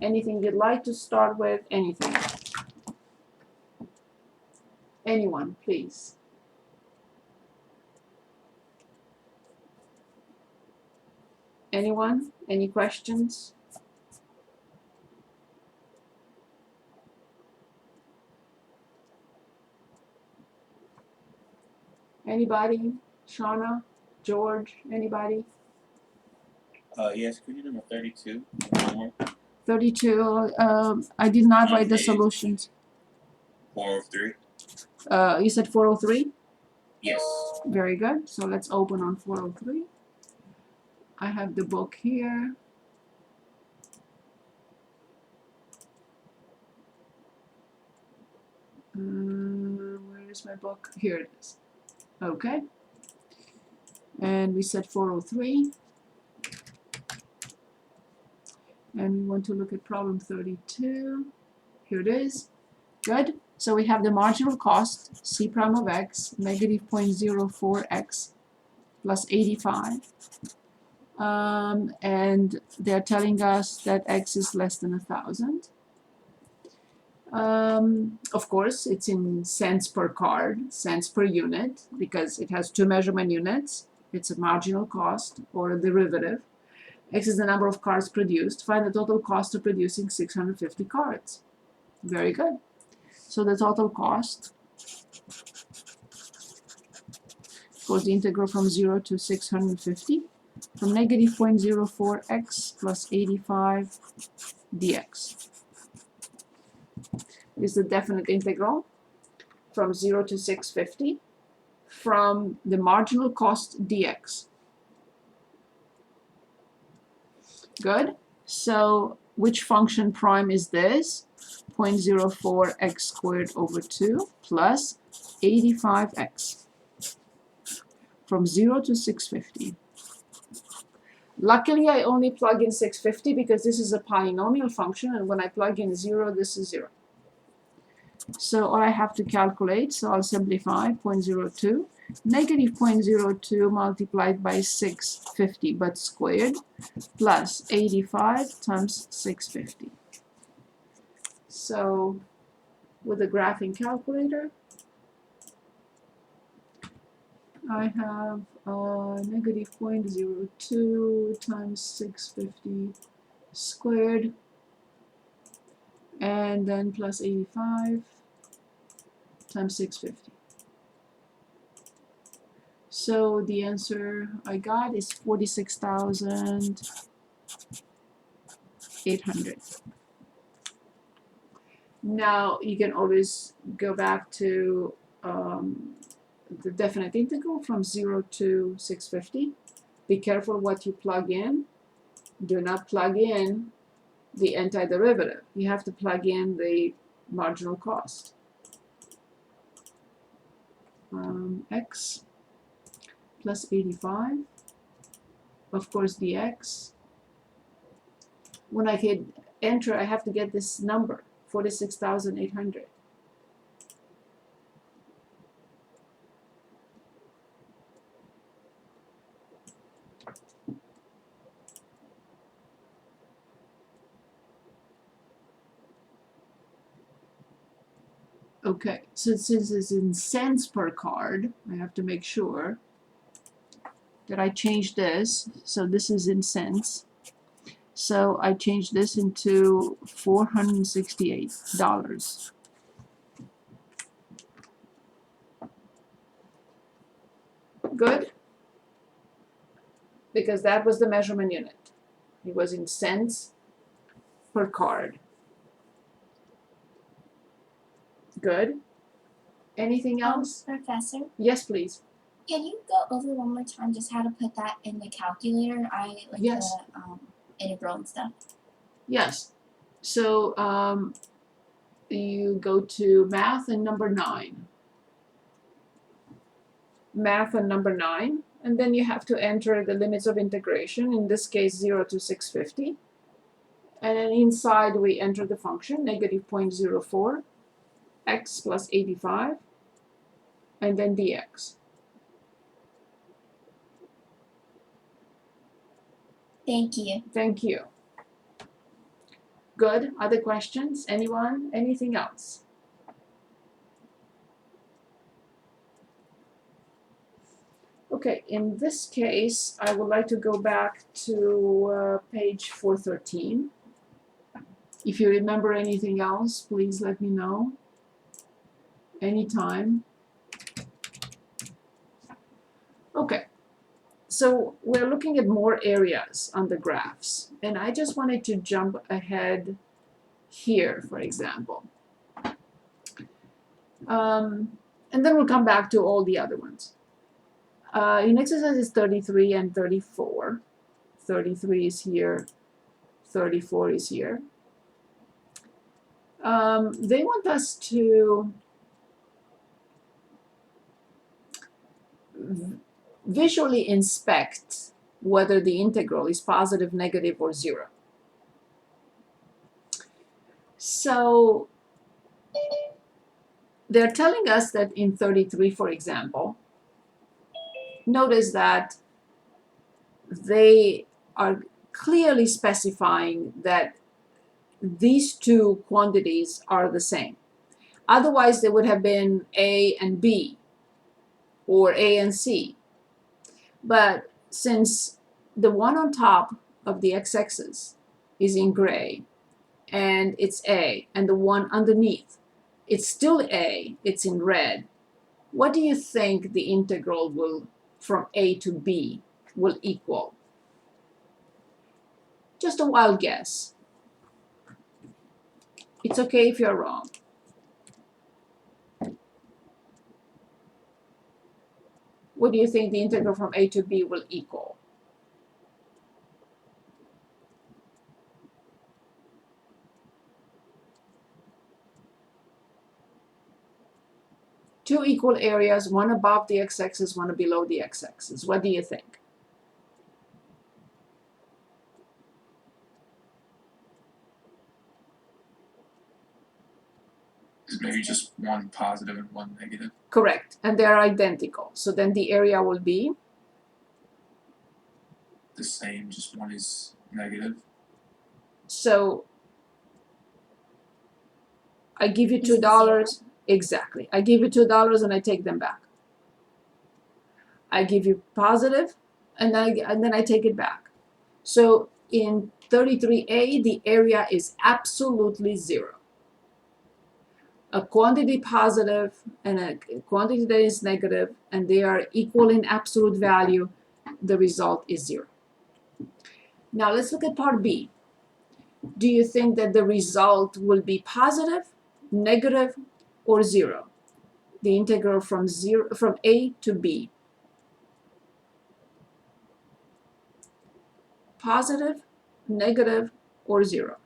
Anything you'd like to start with? Anything? Anyone, please. Anyone? Any questions? Anybody? Shauna? George? Anybody? Yes, could you do number 32? 32. I did not write the solutions. 403? You said 403? Yes. Very good. So let's open on 403. I have the book here. Where is my book? Here it is. Okay. And we said 403. And we want to look at problem 32. Here it is. Good. So we have the marginal cost, C prime of x, negative 0.04x plus 85. And they're telling us that x is less than 1,000. Of course, it's in cents per card, cents per unit, because it has two measurement units. It's a marginal cost or a derivative. X is the number of cards produced. Find the total cost of producing 650 cards. Very good. So the total cost for the integral from 0 to 650 from negative 0.04x plus 85 dx is the definite integral from 0 to 650 from the marginal cost dx. Good. So which function prime is this? 0.04x squared over 2 plus 85x from 0 to 650. Luckily, I only plug in 650 because this is a polynomial function, and when I plug in 0, this is 0. So all I have to calculate, so I'll simplify 0.02, negative 0.02 multiplied by 650 but squared, plus 85 times 650. So with the graphing calculator, I have negative 0.02 times 650 squared, and then plus 85 times 650. So the answer I got is 46,800. Now you can always go back to the definite integral from 0 to 650. Be careful what you plug in. Do not plug in the antiderivative. You have to plug in the marginal cost. X plus 85, of course dx. When I hit enter, I have to get this number, 46,800. Okay, so since it's in cents per card, I have to make sure that I change this. So this is in cents. So I change this into $468. Good? Because that was the measurement unit. It was in cents per card. Good? Anything else? Professor, Yes, please. can you go over one more time just how to put that in the calculator? Yes. The integral and stuff. Yes. So you go to math and number 9. Math and number 9. And then you have to enter the limits of integration, in this case 0 to 650. And then inside we enter the function, negative 0.04, x plus 85, and then dx. Thank you. Thank you. Good. Other questions? Anyone? Anything else? Okay, in this case, I would like to go back to page 413. If you remember anything else, please let me know anytime. Okay, so we're looking at more areas on the graphs, and I just wanted to jump ahead here, for example. And then we'll come back to all the other ones. In exercises 33 and 34, 33 is here, 34 is here. They want us to visually inspect whether the integral is positive, negative, or zero. So they're telling us that in 33, for example, notice that they are clearly specifying that these two quantities are the same. Otherwise, they would have been A and B, or A and C. But since the one on top of the x-axis is in gray, and it's A, and the one underneath, it's still A, it's in red, what do you think the integral will, from A to B, will equal? Just a wild guess. It's okay if you're wrong. What do you think the integral from A to B will equal? Two equal areas, one above the x-axis, one below the x-axis. What do you think? Is maybe just one positive and one negative. Correct, and they're identical. So then the area will be The same, just one is negative. so I give you Is it $2. Exactly. I give you $2 and I take them back. I give you positive and then I take it back. So in 33A, the area is absolutely zero. A quantity positive and a quantity that is negative, and they are equal in absolute value, the result is zero. Now let's look at part B. Do you think that the result will be positive, negative, or zero? The integral from A to B. Positive, negative, or zero?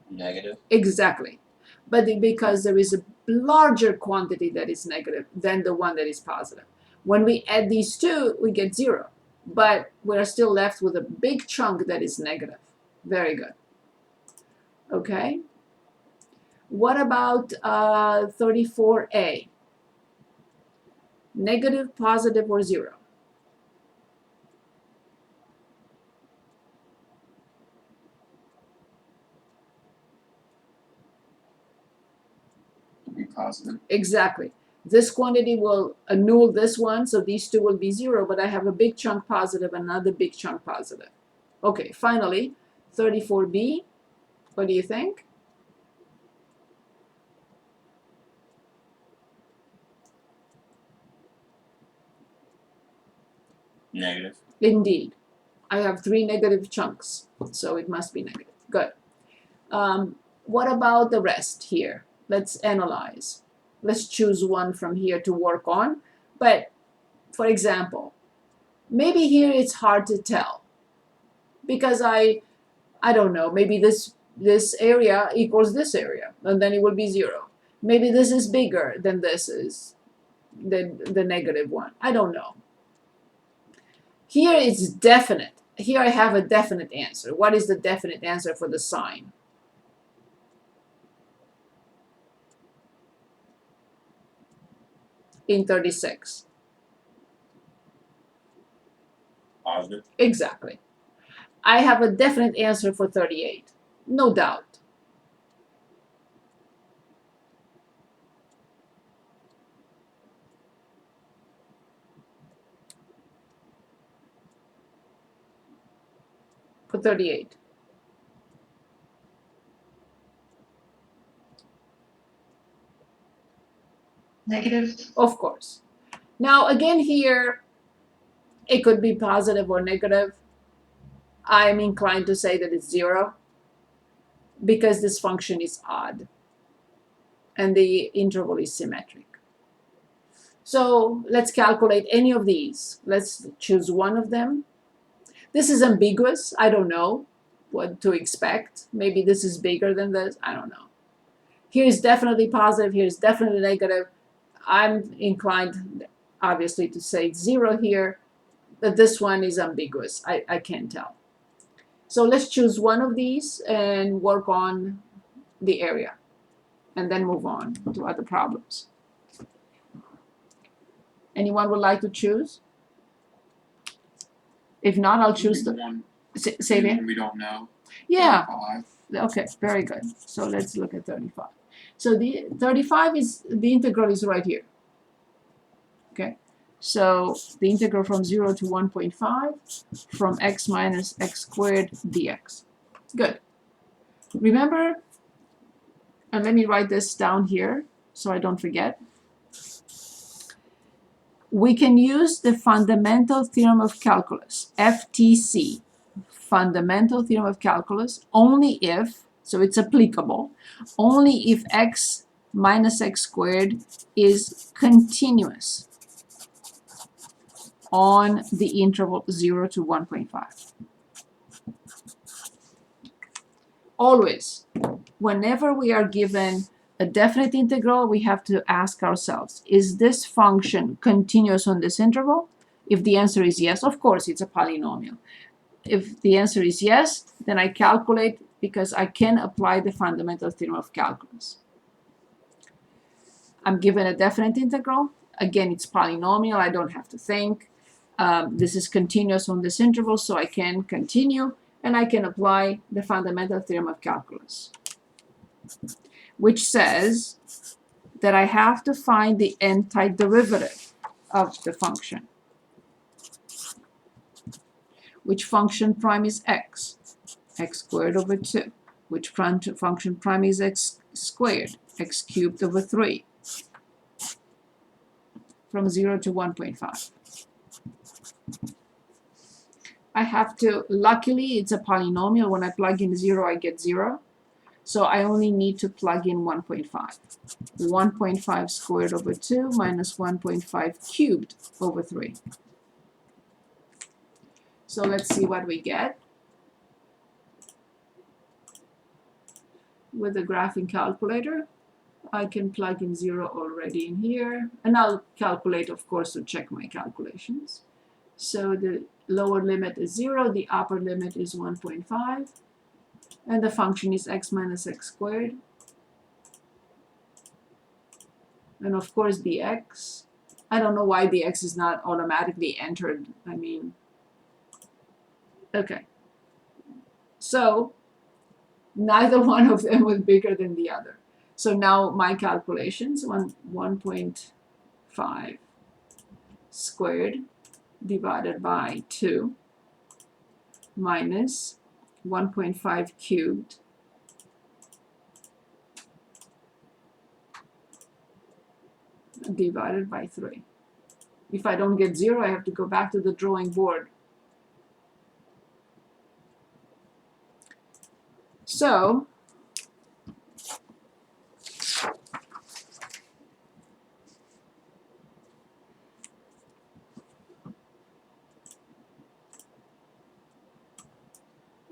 Negative. Exactly. But because there is a larger quantity that is negative than the one that is positive. When we add these two, we get zero. But we're still left with a big chunk that is negative. Very good. Okay. What about 34A? Negative, positive, or zero? Would be positive. Exactly. This quantity will annul this one, so these two will be zero, but I have a big chunk positive, another big chunk positive. Okay, finally, 34B. What do you think? Negative. Indeed. I have three negative chunks, so it must be negative. Good. What about the rest here? Let's analyze. Let's choose one from here to work on. But, for example, maybe here it's hard to tell because I don't know, maybe this area equals this area, and then it will be zero. Maybe this is bigger than this is, the negative one. I don't know. Here it's definite. Here I have a definite answer. What is the definite answer for the sign? In 36. Positive. Exactly. I have a definite answer for 38. No doubt. For 38. Negative. Of course. Now again here, it could be positive or negative. I'm inclined to say that it's 0 because this function is odd and the interval is symmetric. So let's calculate any of these. Let's choose one of them. This is ambiguous. I don't know what to expect. Maybe this is bigger than this. I don't know. Here's definitely positive. Here's definitely negative. I'm inclined, obviously, to say 0 here, but this one is ambiguous. I can't tell. So let's choose one of these and work on the area, and then move on to other problems. Anyone would like to choose? If not, I'll choose the. One, Say maybe that. one we don't know. Yeah. 5. Okay, very good. So let's look at 35. So the 35 is, the integral is right here. Okay, so the integral from 0 to 1.5 from x minus x squared dx. Good. Remember, and let me write this down here so I don't forget. We can use the fundamental theorem of calculus, FTC, fundamental theorem of calculus, only if, so it's applicable, only if x minus x squared is continuous on the interval 0 to 1.5. Always, whenever we are given a definite integral, we have to ask ourselves, is this function continuous on this interval? If the answer is yes, of course it's a polynomial. If the answer is yes, then I calculate because I can apply the fundamental theorem of calculus. I'm given a definite integral. Again, it's polynomial. I don't have to think. This is continuous on this interval, so I can continue, and I can apply the fundamental theorem of calculus, which says that I have to find the antiderivative of the function. Which function prime is x? X squared over 2. Which function prime is x squared? X cubed over 3. From 0 to 1.5. I have to, luckily it's a polynomial. When I plug in 0, I get 0. So I only need to plug in 1.5. 1.5 squared over 2 minus 1.5 cubed over 3. So let's see what we get. With the graphing calculator, I can plug in 0 already in here. And I'll calculate, of course, to check my calculations. So the lower limit is 0, the upper limit is 1.5. And the function is x minus x squared. And of course the x. I don't know why the x is not automatically entered. I mean, okay. So neither one of them was bigger than the other. So now my calculations, 1.5 squared divided by 2 minus 1.5 cubed divided by 3. If I don't get 0, I have to go back to the drawing board. So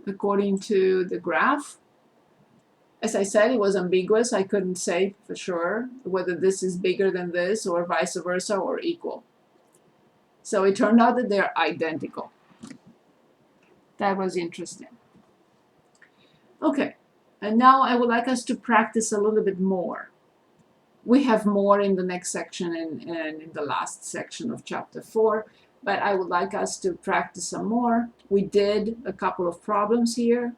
according to the graph, as I said, it was ambiguous. I couldn't say for sure whether this is bigger than this or vice versa or equal. So it turned out that they're identical. That was interesting. Okay, and now I would like us to practice a little bit more. We have more in the next section and in the last section of chapter 4, but I would like us to practice some more. We did a couple of problems here.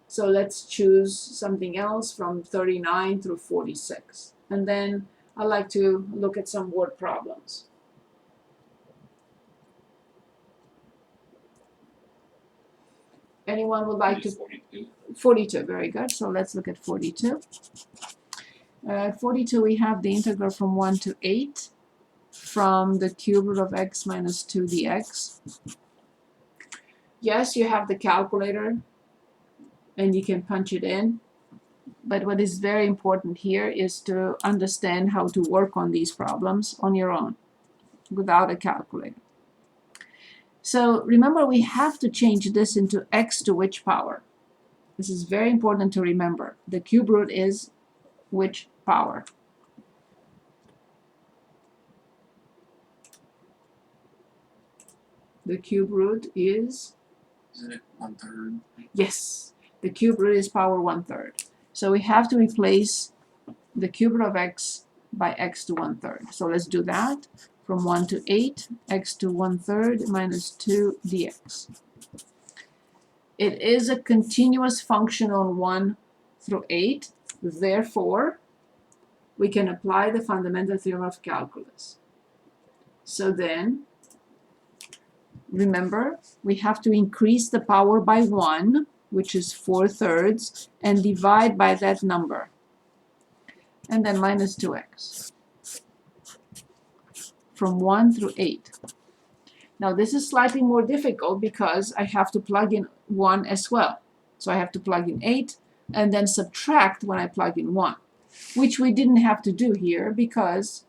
So let's choose something else from 39 through 46. And then I'd like to look at some word problems. Anyone would like to? 42. 42, very good. So let's look at 42. 42, we have the integral from 1 to 8 from the cube root of x minus 2 dx. Yes, you have the calculator and you can punch it in. But what is very important here is to understand how to work on these problems on your own without a calculator. So remember, we have to change this into x to which power? This is very important to remember. The cube root is which power? The cube root is, Isn't it 1/3? yes, the cube root is power 1/3. So we have to replace the cube root of x by x to 1/3. So let's do that. From 1 to 8, x to 1/3 minus 2 dx. It is a continuous function on 1 through 8. Therefore, we can apply the fundamental theorem of calculus. So then, remember, we have to increase the power by 1, which is 4/3, and divide by that number. And then minus 2x. From 1 through 8. Now this is slightly more difficult because I have to plug in 1 as well. So I have to plug in 8 and then subtract when I plug in 1, which we didn't have to do here because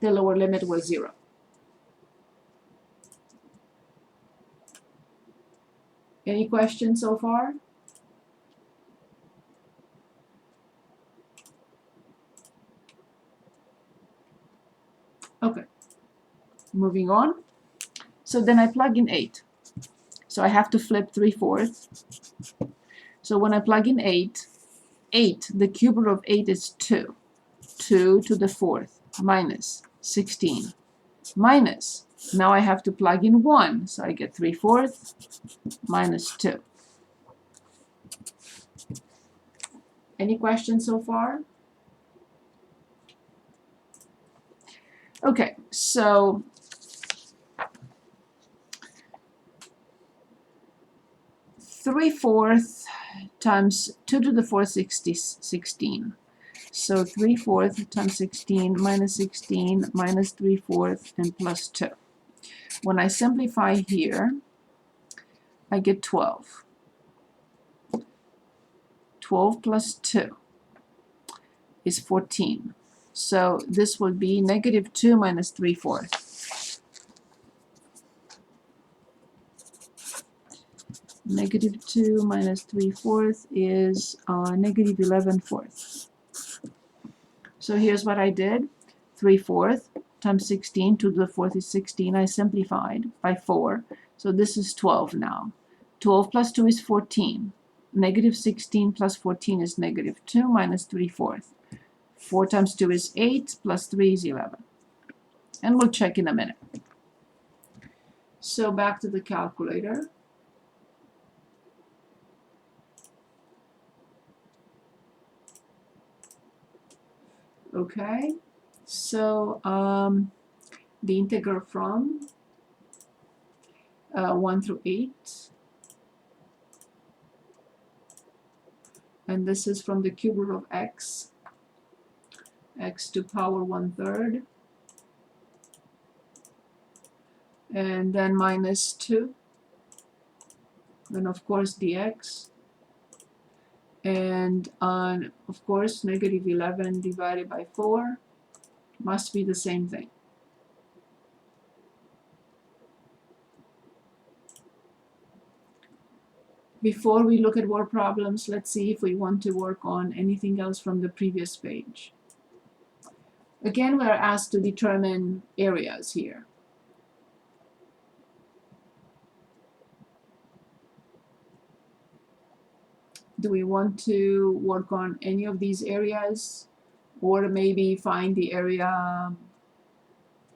the lower limit was 0. Any questions so far? Okay, moving on. So then I plug in 8. So I have to flip 3/4. So when I plug in 8, the cube root of 8 is 2. 2 to the 4th minus 16. Minus, now I have to plug in 1. So I get 3/4 minus 2. Any questions so far? Okay, so three-fourths times 2 to the 4th 16. So 3/4 times 16 minus 16 minus 3/4 and plus 2. When I simplify here, I get 12. 12 plus 2 is 14. So this would be negative 2 minus 3/4. Negative 2 minus 3/4 is negative 11/4. So here's what I did. 3/4 times 16, 2 to the 4th is 16. I simplified by 4. So this is 12 now. 12 plus 2 is 14. Negative 16 plus 14 is negative 2 minus 3/4. 4 times 2 is 8, plus 3 is 11. And we'll check in a minute. So back to the calculator. Okay, so the integral from 1 through 8. And this is from the cube root of x to power 1/3, and then minus 2, and of course dx, and of course negative 11 divided by 4 must be the same thing. Before we look at word problems, let's see if we want to work on anything else from the previous page. Again, we're asked to determine areas here. Do we want to work on any of these areas, or maybe find the area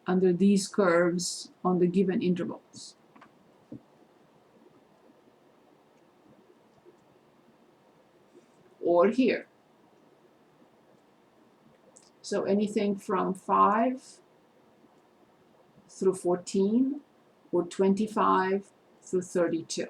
under these curves on the given intervals? or here. So anything from 5 through 14 or 25 through 32.